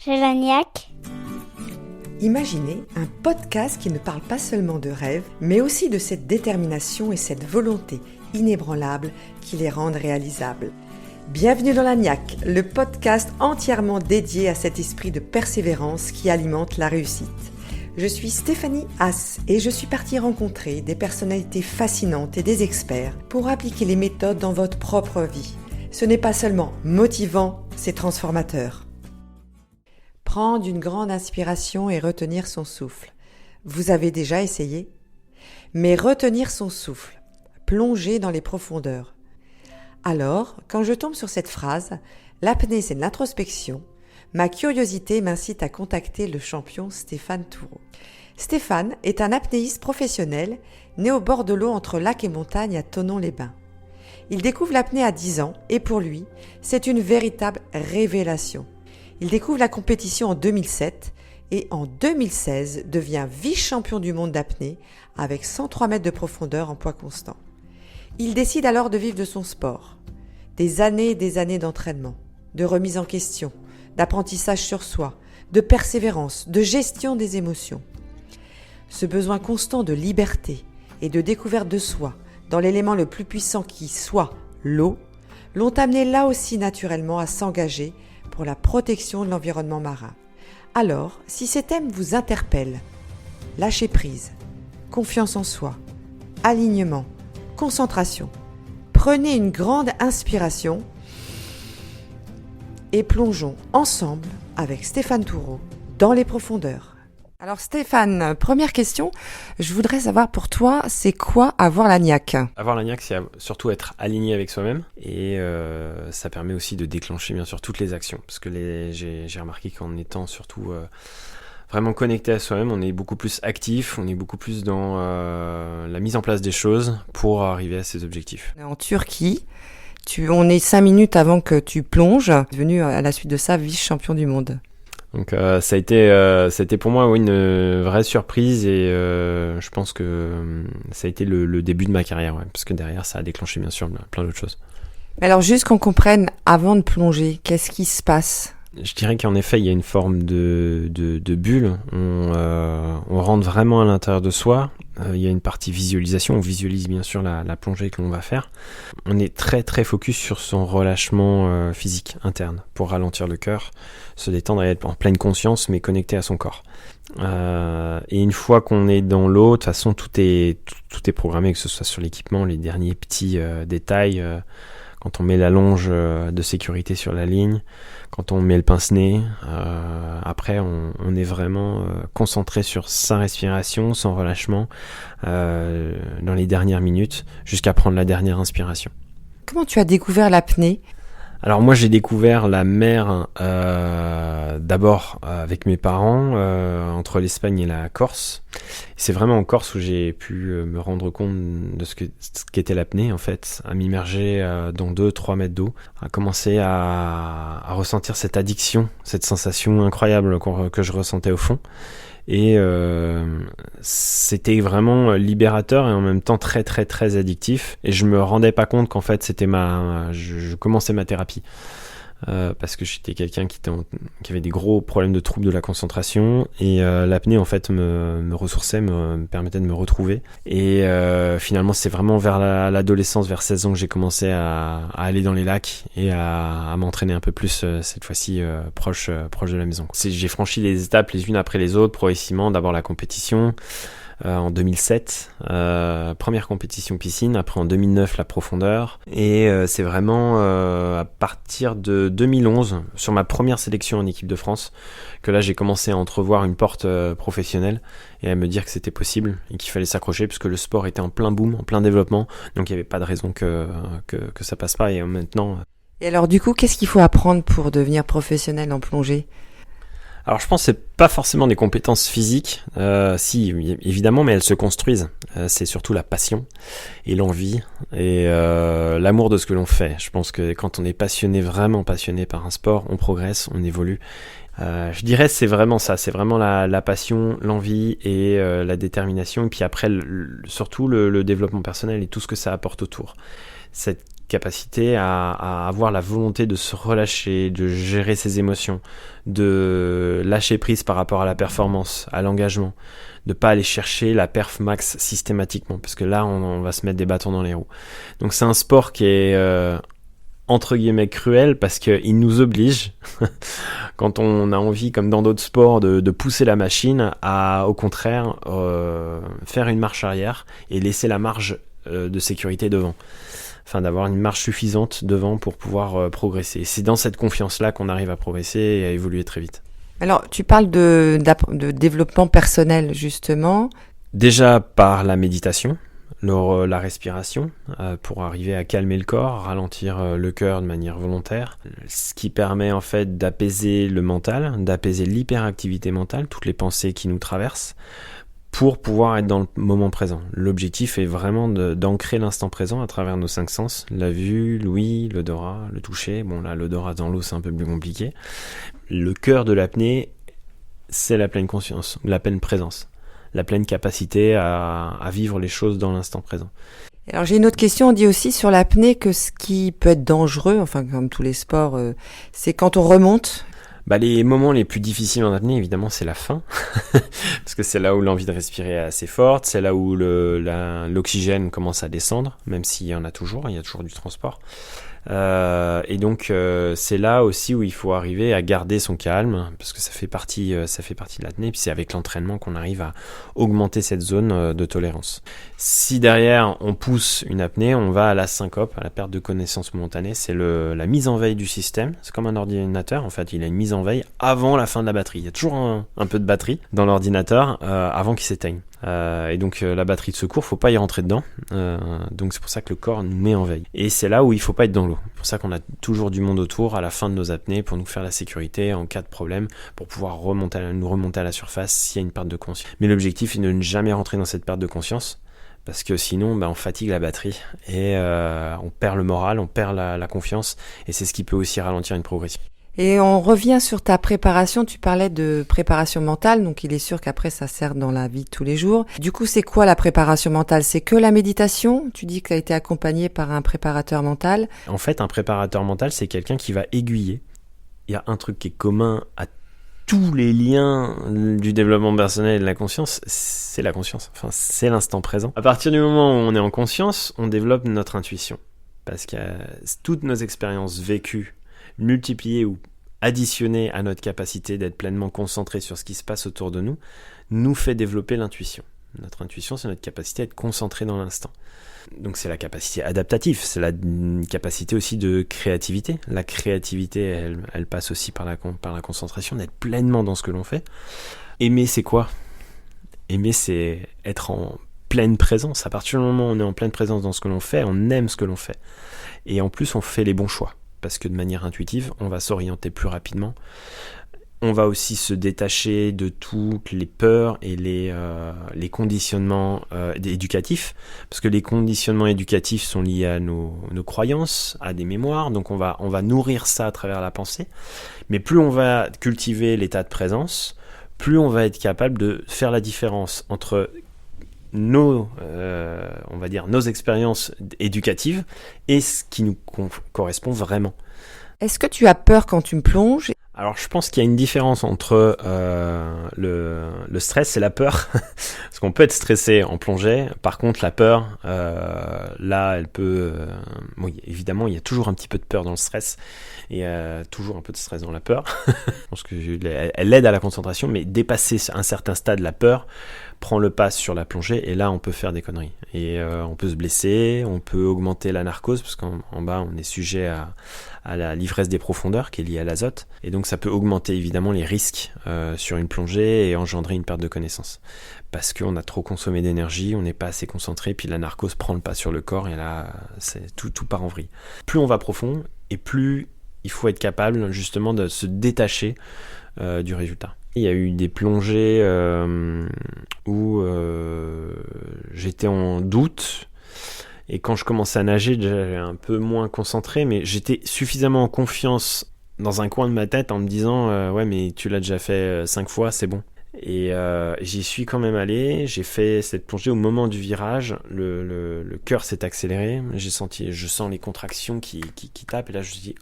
J'ai l'agnac. Imaginez un podcast qui ne parle pas seulement de rêves, mais aussi de cette détermination et cette volonté inébranlable qui les rendent réalisables. Bienvenue dans l'agnac, le podcast entièrement dédié à cet esprit de persévérance qui alimente la réussite. Je suis Stéphanie Haas et je suis partie rencontrer des personnalités fascinantes et des experts pour appliquer les méthodes dans votre propre vie. Ce n'est pas seulement motivant, c'est transformateur. Prendre une grande inspiration et retenir son souffle. Vous avez déjà essayé ? Mais retenir son souffle, plonger dans les profondeurs. Alors, quand je tombe sur cette phrase, l'apnée c'est de l'introspection, ma curiosité m'incite à contacter le champion Stéphane Toureau. Stéphane est un apnéiste professionnel, né au bord de l'eau entre lac et montagne à Thonon-les-Bains. Il découvre l'apnée à 10 ans et pour lui, c'est une véritable révélation. Il découvre la compétition en 2007 et en 2016 devient vice-champion du monde d'apnée avec 103 mètres de profondeur en poids constant. Il décide alors de vivre de son sport. Des années et des années d'entraînement, de remise en question, d'apprentissage sur soi, de persévérance, de gestion des émotions. Ce besoin constant de liberté et de découverte de soi dans l'élément le plus puissant qui soit l'eau, l'ont amené là aussi naturellement à s'engager pour la protection de l'environnement marin. Alors, si ces thèmes vous interpellent, lâcher prise, confiance en soi, alignement, concentration, prenez une grande inspiration et plongeons ensemble avec Stéphane Toureau dans les profondeurs. Alors Stéphane, première question, je voudrais savoir pour toi, c'est quoi avoir l'agnac ? Avoir l'agnac, c'est surtout être aligné avec soi-même et ça permet aussi de déclencher bien sûr toutes les actions. Parce que j'ai remarqué qu'en étant surtout vraiment connecté à soi-même, on est beaucoup plus actif, on est beaucoup plus dans la mise en place des choses pour arriver à ses objectifs. En Turquie, on est 5 minutes avant que tu plonges, devenu à la suite de ça vice-champion du monde. Donc ça a été pour moi une vraie surprise et je pense que ça a été le début de ma carrière, parce que derrière ça a déclenché bien sûr plein d'autres choses. Alors juste qu'on comprenne, avant de plonger, qu'est-ce qui se passe ? Je dirais qu'en effet il y a une forme de bulle, on rentre vraiment à l'intérieur de soi, il y a une partie visualisation, on visualise bien sûr la plongée que l'on va faire. On est très très focus sur son relâchement physique interne pour ralentir le cœur, se détendre et être en pleine conscience mais connecté à son corps. Et une fois qu'on est dans l'eau, de toute façon tout est programmé, que ce soit sur l'équipement, les derniers petits détails, quand on met la longe de sécurité sur la ligne, quand on met le pince-nez, après on est vraiment concentré sur sa respiration, son relâchement dans les dernières minutes jusqu'à prendre la dernière inspiration. Comment tu as découvert l'apnée ? Alors moi j'ai découvert la mer d'abord avec mes parents entre l'Espagne et la Corse. C'est vraiment en Corse où j'ai pu me rendre compte de ce qu'était l'apnée en fait, à m'immerger dans 2-3 mètres d'eau, à commencer à ressentir cette addiction, cette sensation incroyable que je ressentais au fond. Et c'était vraiment libérateur et en même temps très très très addictif, et je me rendais pas compte qu'en fait c'était je commençais ma thérapie parce que j'étais quelqu'un qui avait des gros problèmes de troubles de la concentration, et l'apnée en fait me ressourçait, me permettait de me retrouver, et finalement c'est vraiment vers l'adolescence, vers 16 ans, que j'ai commencé à aller dans les lacs et à m'entraîner un peu plus, cette fois-ci proche de la maison. J'ai franchi les étapes les unes après les autres progressivement. D'abord la compétition en 2007, première compétition piscine, après en 2009 la profondeur, et c'est vraiment à partir de 2011, sur ma première sélection en équipe de France, que là j'ai commencé à entrevoir une porte professionnelle et à me dire que c'était possible et qu'il fallait s'accrocher, puisque le sport était en plein boom, en plein développement, donc il n'y avait pas de raison que ça passe pas. Et maintenant... Et alors du coup, qu'est-ce qu'il faut apprendre pour devenir professionnel en plongée ? Alors je pense que c'est pas forcément des compétences physiques, si évidemment, mais elles se construisent. C'est surtout la passion et l'envie et l'amour de ce que l'on fait. Je pense que quand on est passionné, vraiment passionné par un sport, on progresse, on évolue. Je dirais c'est vraiment ça, c'est vraiment la passion, l'envie et la détermination, et puis après surtout le développement personnel et tout ce que ça apporte autour. Cette capacité à avoir la volonté de se relâcher, de gérer ses émotions, de lâcher prise par rapport à la performance, à l'engagement, de pas aller chercher la perf max systématiquement, parce que là on va se mettre des bâtons dans les roues. Donc c'est un sport qui est entre guillemets cruel, parce qu'il nous oblige, quand on a envie, comme dans d'autres sports, de pousser la machine, à au contraire faire une marche arrière et laisser la marge de sécurité devant, afin d'avoir une marge suffisante devant pour pouvoir progresser. Et c'est dans cette confiance-là qu'on arrive à progresser et à évoluer très vite. Alors, tu parles de développement personnel, justement. Déjà par la méditation, la respiration, pour arriver à calmer le corps, ralentir le cœur de manière volontaire, ce qui permet en fait d'apaiser le mental, d'apaiser l'hyperactivité mentale, toutes les pensées qui nous traversent, pour pouvoir être dans le moment présent. L'objectif est vraiment d'ancrer l'instant présent à travers nos 5 sens, la vue, l'ouïe, l'odorat, le toucher. Bon là, l'odorat dans l'eau, c'est un peu plus compliqué. Le cœur de l'apnée, c'est la pleine conscience, la pleine présence, la pleine capacité à vivre les choses dans l'instant présent. Alors j'ai une autre question, on dit aussi sur l'apnée que ce qui peut être dangereux, enfin comme tous les sports, c'est quand on remonte. Les moments les plus difficiles en apnée, évidemment, c'est la fin, parce que c'est là où l'envie de respirer est assez forte, c'est là où l'oxygène commence à descendre, même s'il y en a toujours, il y a toujours du transport. Et donc c'est là aussi où il faut arriver à garder son calme, parce que ça fait partie de l'apnée, puis c'est avec l'entraînement qu'on arrive à augmenter cette zone de tolérance. Si derrière on pousse une apnée, on va à la syncope, à la perte de connaissance momentanée. C'est la mise en veille du système. C'est comme un ordinateur, en fait, il a une mise en veille avant la fin de la batterie. Il y a toujours un peu de batterie dans l'ordinateur avant qu'il s'éteigne. Et donc la batterie de secours, faut pas y rentrer dedans, donc c'est pour ça que le corps nous met en veille, et c'est là où il faut pas être dans l'eau. C'est pour ça qu'on a toujours du monde autour à la fin de nos apnées pour nous faire la sécurité en cas de problème, pour pouvoir nous remonter à la surface s'il y a une perte de conscience. Mais l'objectif est de ne jamais rentrer dans cette perte de conscience, parce que sinon on fatigue la batterie et on perd le moral, on perd la confiance, et c'est ce qui peut aussi ralentir une progression. Et on revient sur ta préparation, tu parlais de préparation mentale, donc il est sûr qu'après ça sert dans la vie de tous les jours. Du coup, c'est quoi la préparation mentale ? C'est que la méditation ? Tu dis que tu as été accompagné par un préparateur mental. En fait, un préparateur mental, c'est quelqu'un qui va aiguiller. Il y a un truc qui est commun à tous les liens du développement personnel et de la conscience, c'est la conscience, c'est l'instant présent. À partir du moment où on est en conscience, on développe notre intuition, parce que toutes nos expériences vécues, multipliées ou additionnées à notre capacité d'être pleinement concentré sur ce qui se passe autour de nous, nous fait développer l'intuition. Notre intuition, c'est notre capacité à être concentré dans l'instant. Donc c'est la capacité adaptative, c'est la capacité aussi de créativité. La créativité, elle passe aussi par la concentration, d'être pleinement dans ce que l'on fait. Aimer, c'est quoi ? Aimer, c'est être en pleine présence. À partir du moment où on est en pleine présence dans ce que l'on fait, on aime ce que l'on fait. Et en plus, on fait les bons choix. Parce que de manière intuitive, on va s'orienter plus rapidement. On va aussi se détacher de toutes les peurs et les conditionnements éducatifs, parce que les conditionnements éducatifs sont liés à nos croyances, à des mémoires, donc on va nourrir ça à travers la pensée. Mais plus on va cultiver l'état de présence, plus on va être capable de faire la différence entre nos expériences éducatives et ce qui nous correspond vraiment. Est-ce que tu as peur quand tu me plonges ? Alors je pense qu'il y a une différence entre le stress et la peur, parce qu'on peut être stressé en plongée. Par contre la peur, là elle peut... évidemment il y a toujours un petit peu de peur dans le stress, et toujours un peu de stress dans la peur. Je pense qu'elle aide à la concentration, mais dépasser un certain stade, la peur prend le pas sur la plongée, et là on peut faire des conneries. Et on peut se blesser, on peut augmenter la narcose, parce qu'en bas on est sujet à la l'ivresse des profondeurs qui est liée à l'azote, et donc ça peut augmenter évidemment les risques sur une plongée et engendrer une perte de connaissance, parce qu'on a trop consommé d'énergie, on n'est pas assez concentré, puis la narcose prend le pas sur le corps, et là tout part en vrille. Plus on va profond, et plus il faut être capable justement de se détacher du résultat. Il y a eu des plongées où j'étais en doute, et quand je commençais à nager, j'étais un peu moins concentré, mais j'étais suffisamment en confiance dans un coin de ma tête en me disant ouais mais tu l'as déjà fait 5 fois, c'est bon. Et j'y suis quand même allé. J'ai fait cette plongée au moment du virage. Le cœur s'est accéléré. Je sens les contractions qui tapent. Et là, je me dis,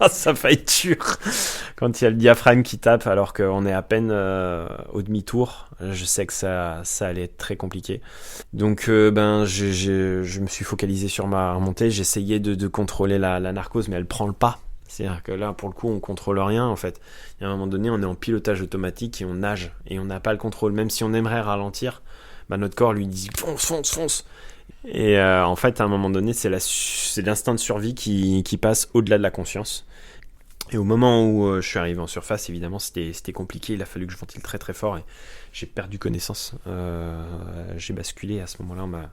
ça va être dur. Quand il y a le diaphragme qui tape, alors qu'on est à peine au demi-tour, je sais que ça allait être très compliqué. Donc, je me suis focalisé sur ma remontée. J'essayais de contrôler la narcose, mais elle prend le pas. C'est-à-dire que là, pour le coup, on contrôle rien, en fait. Et à un moment donné, on est en pilotage automatique et on nage. Et on n'a pas le contrôle. Même si on aimerait ralentir, notre corps lui dit « fonce !» Et en fait, à un moment donné, c'est l'instinct de survie qui passe au-delà de la conscience. Et au moment où je suis arrivé en surface, évidemment, c'était compliqué. Il a fallu que je ventile très très fort et j'ai perdu connaissance. J'ai basculé à ce moment-là.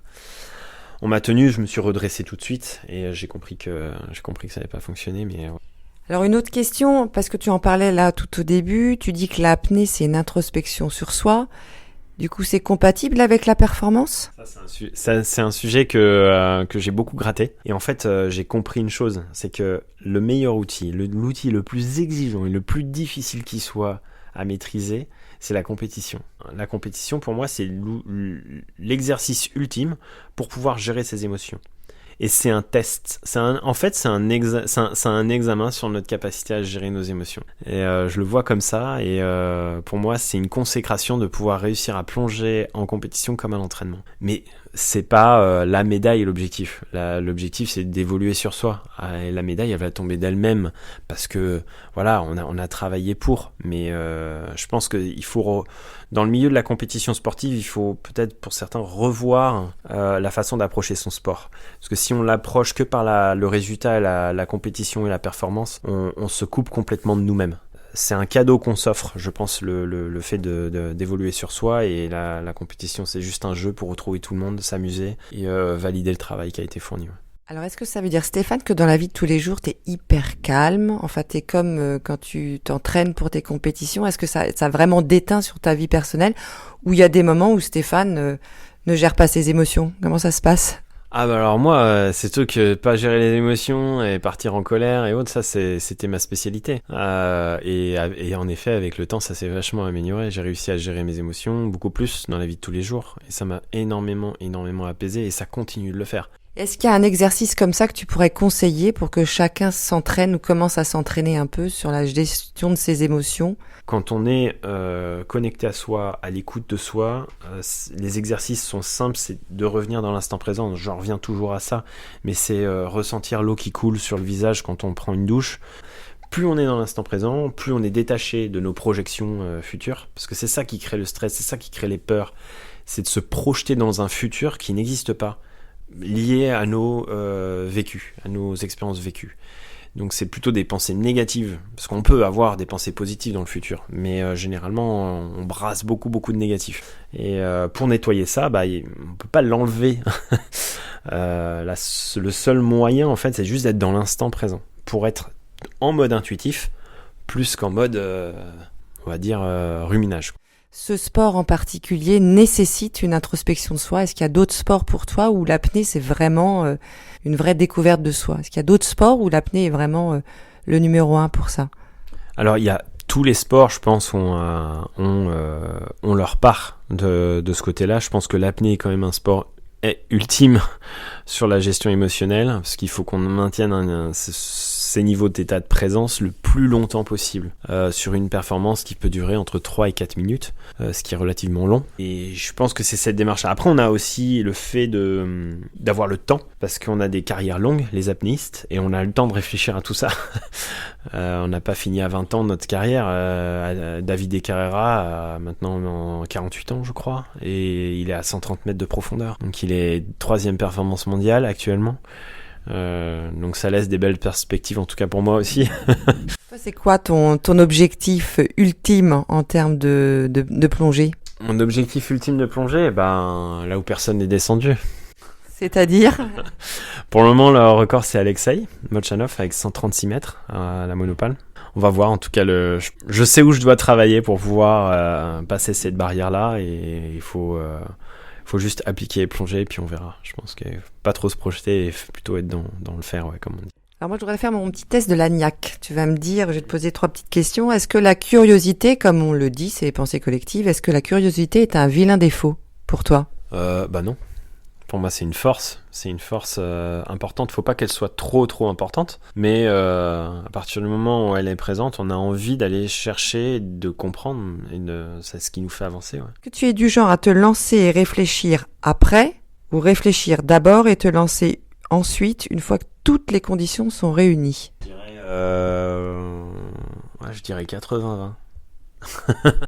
On m'a tenu, je me suis redressé tout de suite et j'ai compris que ça n'avait pas fonctionné. Mais Alors une autre question, parce que tu en parlais là tout au début, tu dis que l'apnée c'est une introspection sur soi. Du coup, c'est compatible avec la performance ? Ça, c'est un sujet que j'ai beaucoup gratté. Et en fait, j'ai compris une chose, c'est que le meilleur outil, l'outil le plus exigeant et le plus difficile qui soit à maîtriser, c'est la compétition. La compétition, pour moi, c'est l'exercice ultime pour pouvoir gérer ses émotions. Et c'est un test. C'est un examen sur notre capacité à gérer nos émotions. Et je le vois comme ça. Et pour moi, c'est une consécration de pouvoir réussir à plonger en compétition comme à l'entraînement. Mais c'est pas la médaille l'objectif. L'objectif, c'est d'évoluer sur soi. Et la médaille, elle va tomber d'elle-même parce que voilà, on a travaillé pour. Mais je pense qu'il faut dans le milieu de la compétition sportive, il faut peut-être pour certains revoir la façon d'approcher son sport. Parce que si on l'approche que par le résultat, la compétition et la performance, on se coupe complètement de nous-mêmes. C'est un cadeau qu'on s'offre, je pense, le fait d'évoluer sur soi, et la compétition, c'est juste un jeu pour retrouver tout le monde, s'amuser et valider le travail qui a été fourni. Ouais. Alors, est-ce que ça veut dire, Stéphane, que dans la vie de tous les jours, t'es hyper calme ? Enfin, t'es comme quand tu t'entraînes pour tes compétitions. Est-ce que ça a vraiment déteint sur ta vie personnelle ? Ou il y a des moments où Stéphane ne gère pas ses émotions ? Comment ça se passe ? Alors moi, c'est sûr que pas gérer les émotions et partir en colère et autres, ça c'était ma spécialité. Et en effet, avec le temps, ça s'est vachement amélioré. J'ai réussi à gérer mes émotions beaucoup plus dans la vie de tous les jours. Et ça m'a énormément apaisé, et ça continue de le faire. Est-ce qu'il y a un exercice comme ça que tu pourrais conseiller pour que chacun s'entraîne ou commence à s'entraîner un peu sur la gestion de ses émotions ? Quand on est connecté à soi, à l'écoute de soi, les exercices sont simples, c'est de revenir dans l'instant présent. J'en reviens toujours à ça, mais c'est ressentir l'eau qui coule sur le visage quand on prend une douche. Plus on est dans l'instant présent, plus on est détaché de nos projections futures, parce que c'est ça qui crée le stress, c'est ça qui crée les peurs, c'est de se projeter dans un futur qui n'existe pas, lié à nos vécus, à nos expériences vécues. Donc c'est plutôt des pensées négatives, parce qu'on peut avoir des pensées positives dans le futur, mais généralement on brasse beaucoup de négatifs. Et pour nettoyer ça, on peut pas l'enlever. Le seul moyen, en fait, c'est juste d'être dans l'instant présent, pour être en mode intuitif, plus qu'en mode, on va dire, ruminage. Ce sport en particulier nécessite une introspection de soi. Est-ce qu'il y a d'autres sports pour toi où l'apnée, c'est vraiment une vraie découverte de soi ? Est-ce qu'il y a d'autres sports où l'apnée est vraiment le numéro 1 pour ça ? Alors, il y a tous les sports, je pense, ont leur part de ce côté-là. Je pense que l'apnée est quand même un sport ultime sur la gestion émotionnelle, parce qu'il faut qu'on maintienne ces niveaux d'état de présence le plus longtemps possible sur une performance qui peut durer entre 3 et 4 minutes, ce qui est relativement long. Et je pense que c'est cette démarche. Après, on a aussi le fait d'avoir le temps, parce qu'on a des carrières longues, les apnéistes, et on a le temps de réfléchir à tout ça. On n'a pas fini à 20 ans notre carrière. David Carrera a maintenant 48 ans, je crois, et il est à 130 mètres de profondeur. Donc il est 3e performance mondiale actuellement. Donc ça laisse des belles perspectives, en tout cas pour moi aussi. C'est quoi ton objectif ultime en termes de plongée ? Mon objectif ultime de plongée, là où personne n'est descendu. C'est-à-dire ? Pour le moment, le record, c'est Alexei Molchanov avec 136 mètres à la monopale. On va voir, en tout cas, je sais où je dois travailler pour pouvoir passer cette barrière-là, et il faut juste appliquer et plonger, et puis on verra. Je pense qu'il ne faut pas trop se projeter et plutôt être dans le faire, ouais, comme on dit. Alors moi, je voudrais faire mon petit test de l'agnac. Tu vas me dire, je vais te poser 3 petites questions. Est-ce que la curiosité, comme on le dit, c'est les pensées collectives, est-ce que la curiosité est un vilain défaut pour toi ? Bah non. Pour moi, c'est une force importante. Faut pas qu'elle soit trop importante, mais à partir du moment où elle est présente, on a envie d'aller chercher, de comprendre, c'est ce qui nous fait avancer. Ouais. Est-ce que tu es du genre à te lancer et réfléchir après, ou réfléchir d'abord et te lancer ensuite, une fois que toutes les conditions sont réunies ? Je dirais 80-20.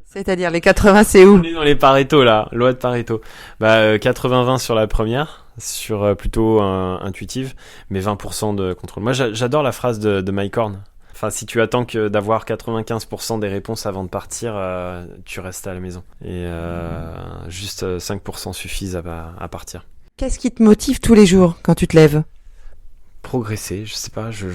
C'est-à-dire les 80, c'est où ? On est dans les Pareto là, loi de Pareto. 80-20 sur la première, sur plutôt intuitive, mais 20% de contrôle. Moi j'adore la phrase de Mike Horn. Enfin, si tu attends d'avoir 95% des réponses avant de partir, tu restes à la maison. Et juste 5% suffisent à partir. Qu'est-ce qui te motive tous les jours quand tu te lèves ? Progresser, je sais pas, je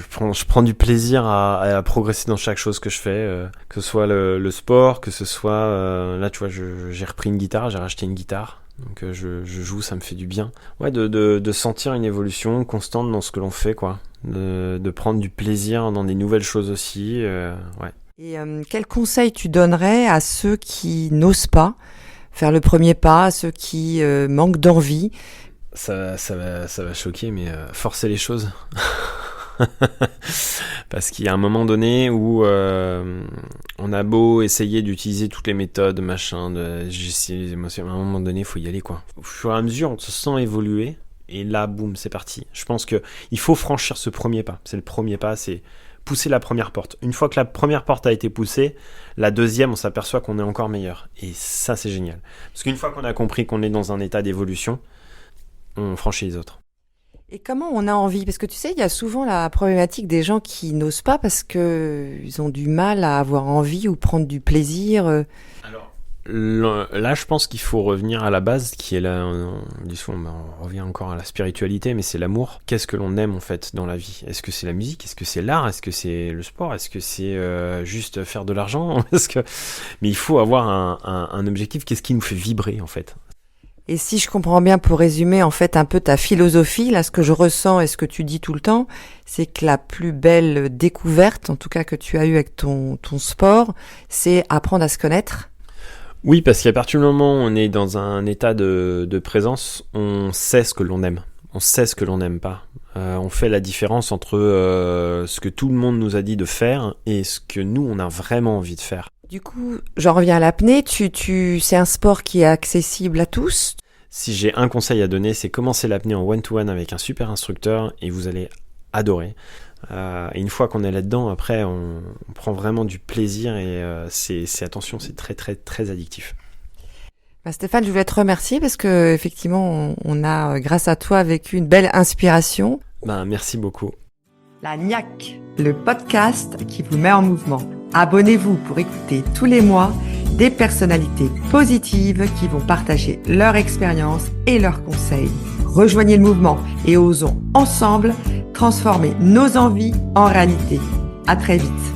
prends du plaisir à progresser dans chaque chose que je fais, que ce soit le sport, que ce soit là tu vois j'ai repris une guitare, j'ai racheté une guitare, donc je joue, ça me fait du bien. Ouais, de sentir une évolution constante dans ce que l'on fait, quoi, de prendre du plaisir dans des nouvelles choses aussi, ouais. Et quel conseil tu donnerais à ceux qui n'osent pas faire le premier pas, à ceux qui manquent d'envie ? Ça va choquer, mais forcer les choses. Parce qu'il y a un moment donné où on a beau essayer d'utiliser toutes les méthodes, machin, à un moment donné, il faut y aller, quoi. Au fur et à mesure, on se sent évoluer, et là, boum, c'est parti. Je pense que il faut franchir ce premier pas. C'est le premier pas, c'est pousser la première porte. Une fois que la première porte a été poussée, la deuxième, on s'aperçoit qu'on est encore meilleur. Et ça, c'est génial. Parce qu'une fois qu'on a compris qu'on est dans un état d'évolution, on franchit les autres. Et comment on a envie ? Parce que tu sais, il y a souvent la problématique des gens qui n'osent pas parce qu'ils ont du mal à avoir envie ou prendre du plaisir. Alors, là, je pense qu'il faut revenir à la base, qui est là, on revient encore à la spiritualité, mais c'est l'amour. Qu'est-ce que l'on aime en fait dans la vie ? Est-ce que c'est la musique ? Est-ce que c'est l'art ? Est-ce que c'est le sport ? Est-ce que c'est juste faire de l'argent ? Mais il faut avoir un objectif. Qu'est-ce qui nous fait vibrer en fait ? Et si je comprends bien, pour résumer en fait un peu ta philosophie, là ce que je ressens et ce que tu dis tout le temps, c'est que la plus belle découverte, en tout cas que tu as eue avec ton sport, c'est apprendre à se connaître. Oui, parce qu'à partir du moment où on est dans un état de présence, on sait ce que l'on aime, on sait ce que l'on n'aime pas. On fait la différence entre ce que tout le monde nous a dit de faire et ce que nous, on a vraiment envie de faire. Du coup, j'en reviens à l'apnée. C'est un sport qui est accessible à tous. Si j'ai un conseil à donner, c'est commencer l'apnée en one-to-one avec un super instructeur et vous allez adorer. Et une fois qu'on est là-dedans, après, on prend vraiment du plaisir et c'est très très très addictif. Stéphane, je voulais te remercier parce que effectivement, on a, grâce à toi, vécu une belle inspiration. Merci beaucoup. L'agnac, le podcast qui vous met en mouvement. Abonnez-vous pour écouter tous les mois des personnalités positives qui vont partager leur expérience et leurs conseils. Rejoignez le mouvement et osons ensemble transformer nos envies en réalité. À très vite.